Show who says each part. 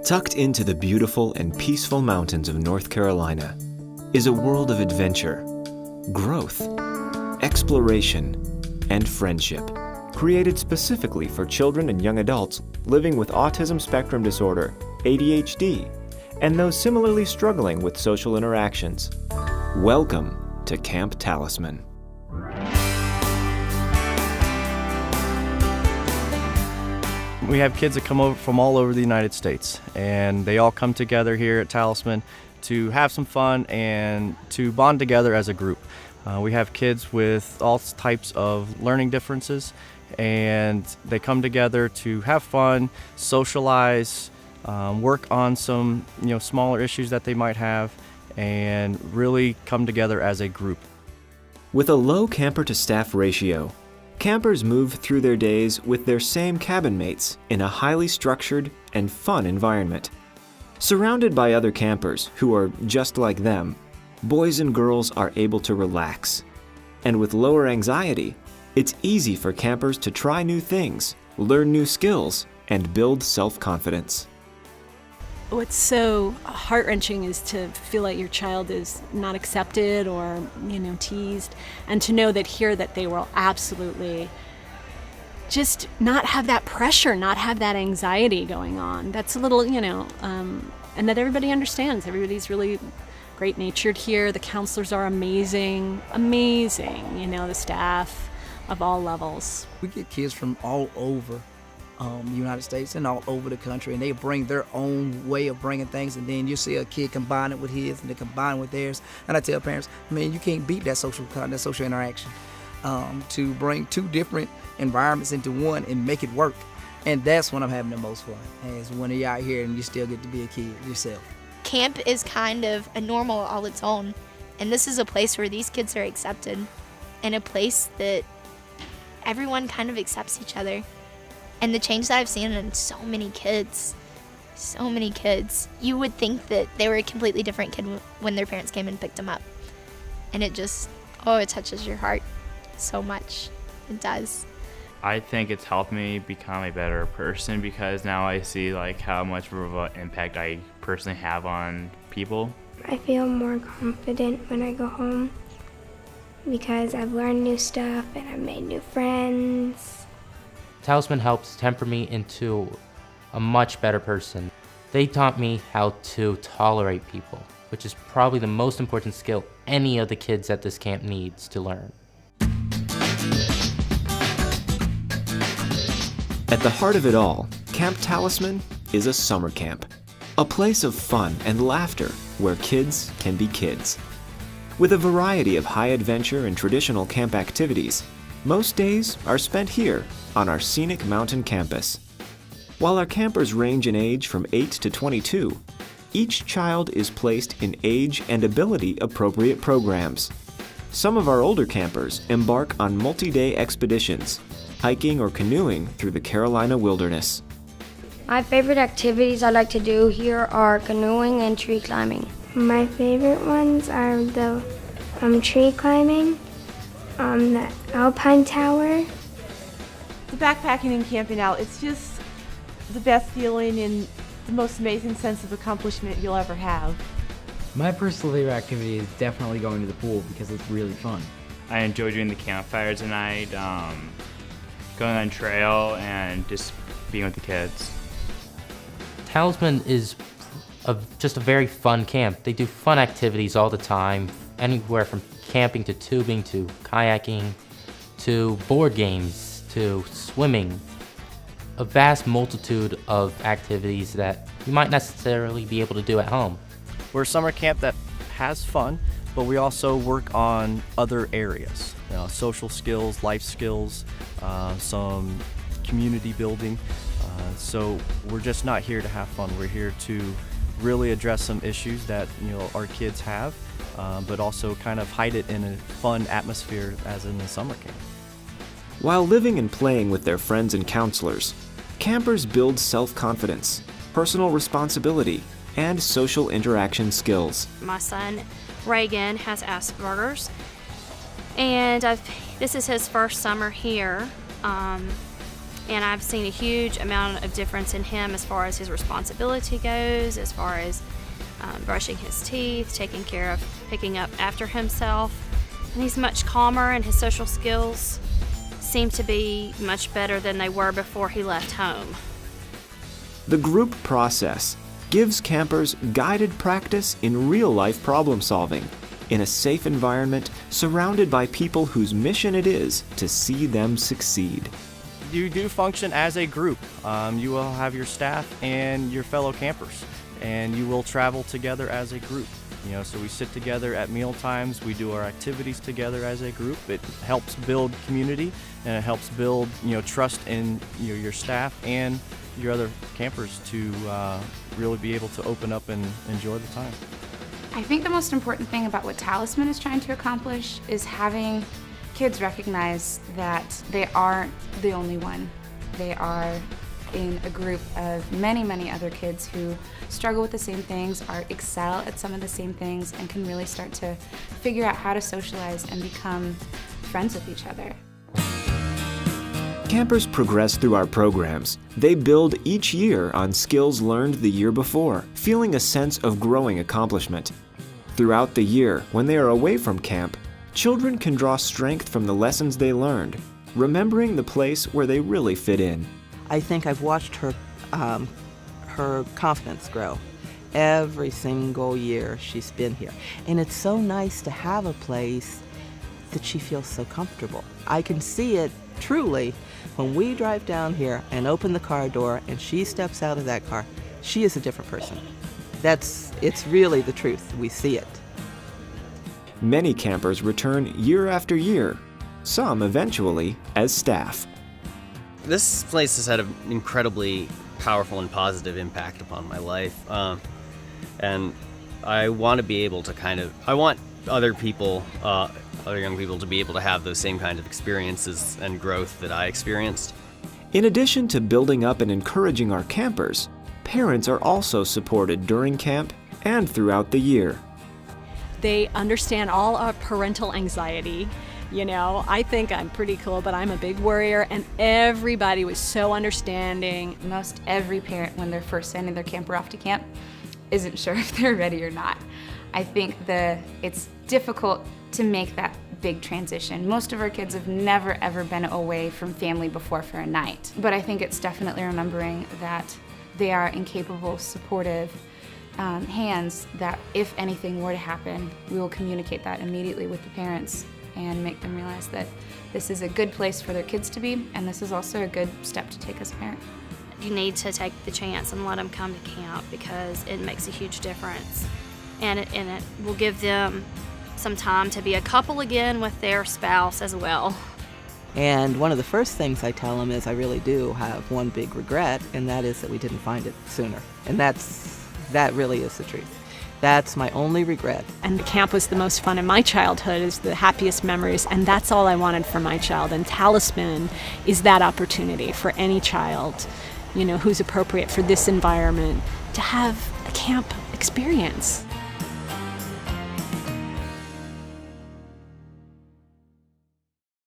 Speaker 1: Tucked into the beautiful and peaceful mountains of North Carolina is a world of adventure, growth, exploration, and friendship, created specifically for children and young adults living with autism spectrum disorder, ADHD, and those similarly struggling with social interactions. Welcome to Camp Talisman.
Speaker 2: We have kids that come over from all over the United States, and they all come together here at Talisman to have some fun and to bond together as a group. We have kids with all types of learning differences, and they come together to have fun, socialize, work on some smaller issues that they might have, and really come together as a group.
Speaker 1: With a low camper-to-staff ratio, campers move through their days with their same cabin mates in a highly structured and fun environment. Surrounded by other campers who are just like them, boys and girls are able to relax. And with lower anxiety, it's easy for campers to try new things, learn new skills, and build self-confidence.
Speaker 3: What's so heart-wrenching is to feel like your child is not accepted or, teased, and to know that here that they will absolutely just not have that pressure, not have that anxiety going on. That's a little, and that everybody understands. Everybody's really great-natured here. The counselors are amazing, the staff of all levels.
Speaker 4: We get kids from all over the United States and all over the country, and they bring their own way of bringing things, and then you see a kid combine it with his and they combine it with theirs. And I tell parents, you can't beat that social interaction. To bring two different environments into one and make it work. And that's when I'm having the most fun, is when you're out here and you still get to be a kid yourself.
Speaker 5: Camp is kind of a normal all its own, and this is a place where these kids are accepted, and a place that everyone kind of accepts each other. And the change that I've seen in so many kids, you would think that they were a completely different kid when their parents came and picked them up. And it just, it touches your heart so much. It does.
Speaker 6: I think it's helped me become a better person because now I see how much of an impact I personally have on people.
Speaker 7: I feel more confident when I go home because I've learned new stuff and I've made new friends.
Speaker 8: Talisman helps temper me into a much better person. They taught me how to tolerate people, which is probably the most important skill any of the kids at this camp needs to learn.
Speaker 1: At the heart of it all, Camp Talisman is a summer camp, a place of fun and laughter where kids can be kids. With a variety of high adventure and traditional camp activities, most days are spent here on our scenic mountain campus. While our campers range in age from 8 to 22, each child is placed in age and ability appropriate programs. Some of our older campers embark on multi-day expeditions, hiking or canoeing through the Carolina wilderness.
Speaker 7: My favorite activities I like to do here are canoeing and tree climbing. My favorite ones are the tree climbing, the Alpine Tower.
Speaker 9: The backpacking and camping out, it's just the best feeling and the most amazing sense of accomplishment you'll ever have.
Speaker 10: My personal favorite activity is definitely going to the pool because it's really fun.
Speaker 6: I enjoy doing the campfires at night, going on trail, and just being with the kids.
Speaker 8: Talisman is just a very fun camp. They do fun activities all the time, anywhere from camping to tubing to kayaking to board games to swimming. A vast multitude of activities that you might necessarily be able to do at home.
Speaker 2: We're a summer camp that has fun, but we also work on other areas, social skills, life skills, some community building. So we're just not here to have fun. We're here to really address some issues that our kids have, but also kind of hide it in a fun atmosphere as in the summer camp.
Speaker 1: While living and playing with their friends and counselors, campers build self-confidence, personal responsibility, and social interaction skills.
Speaker 11: My son, Reagan, has Asperger's, and this is his first summer here. And I've seen a huge amount of difference in him as far as his responsibility goes, as far as brushing his teeth, taking care of picking up after himself. And he's much calmer, and his social skills seem to be much better than they were before he left home.
Speaker 1: The group process gives campers guided practice in real-life problem solving in a safe environment surrounded by people whose mission it is to see them succeed.
Speaker 2: You do function as a group. You will have your staff and your fellow campers, and you will travel together as a group. So we sit together at meal times, we do our activities together as a group. It helps build community, and it helps build trust in your staff and your other campers to really be able to open up and enjoy the time.
Speaker 12: I think the most important thing about what Talisman is trying to accomplish is having kids recognize that they aren't the only one. They are in a group of many, many other kids who struggle with the same things, excel at some of the same things, and can really start to figure out how to socialize and become friends with each other.
Speaker 1: Campers progress through our programs. They build each year on skills learned the year before, feeling a sense of growing accomplishment. Throughout the year, when they are away from camp, children can draw strength from the lessons they learned, remembering the place where they really fit in.
Speaker 13: I think I've watched her confidence grow every single year she's been here. And it's so nice to have a place that she feels so comfortable. I can see it truly when we drive down here and open the car door and she steps out of that car. She is a different person. It's really the truth. We see it.
Speaker 1: Many campers return year after year, some eventually as staff.
Speaker 14: This place has had an incredibly powerful and positive impact upon my life. And I want to be able to I want other people, other young people to be able to have those same kinds of experiences and growth that I experienced.
Speaker 1: In addition to building up and encouraging our campers, parents are also supported during camp and throughout the year.
Speaker 3: They understand all our parental anxiety. I think I'm pretty cool, but I'm a big worrier, and everybody was so understanding.
Speaker 12: Most every parent, when they're first sending their camper off to camp, isn't sure if they're ready or not. I think it's difficult to make that big transition. Most of our kids have never ever been away from family before for a night. But I think it's definitely remembering that they are incapable, supportive hands that if anything were to happen, we will communicate that immediately with the parents and make them realize that this is a good place for their kids to be, and this is also a good step to take as a parent.
Speaker 11: You need to take the chance and let them come to camp because it makes a huge difference. And it will give them some time to be a couple again with their spouse as well.
Speaker 13: And one of the first things I tell them is I really do have one big regret, and that is that we didn't find it sooner. And that really is the truth. That's my only regret.
Speaker 3: And camp was the most fun in my childhood, is the happiest memories, and that's all I wanted for my child. And Talisman is that opportunity for any child, who's appropriate for this environment to have a camp experience.